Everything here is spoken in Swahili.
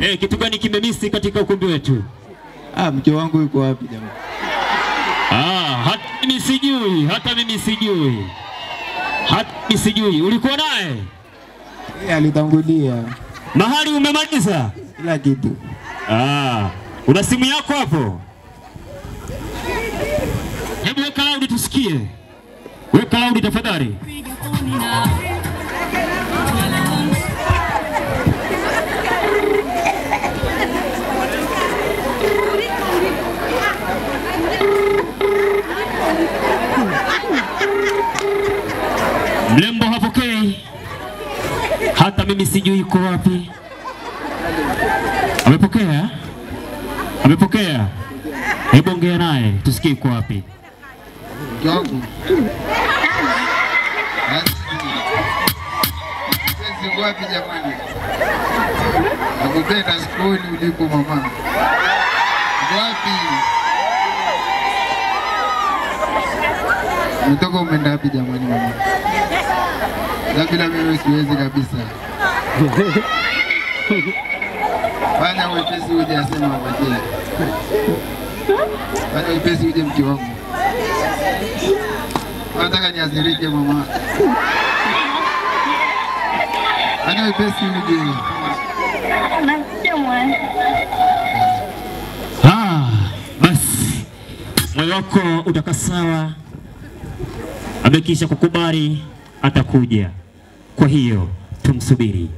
Kitu gani kimemisi katika ukumbi wetu? Mke wangu yuko wapi jamaa? Hata mimi sijui, hata mimi sijui. Ulikuwa naye? Alitangulia. Mahali umemaliza? Kila kitu. Una simu yako hapo? Hebu weka loud tusikie. Weka loud tafadhali. Mlembo hapokei. Hata mimi sijui yuko wapi. Amepokea? Amepokea? Hebu ongea naye tusikie yuko wapi. Jongo. Sisi wapi jamani? Nakupenda skuli ulipo mama. Wapi? Mtoka umeenda wapi jamani mama? Bila mimi siwezi kabisa. Fanya wepesi uje asema wapatie. Fanya wepesi uje mke wangu. Nataka niathirike mama. Fanya wepesi uje. Basi moyo wako utakaa sawa. Amekisha kukubali atakuja. Kwa hiyo tumsubiri.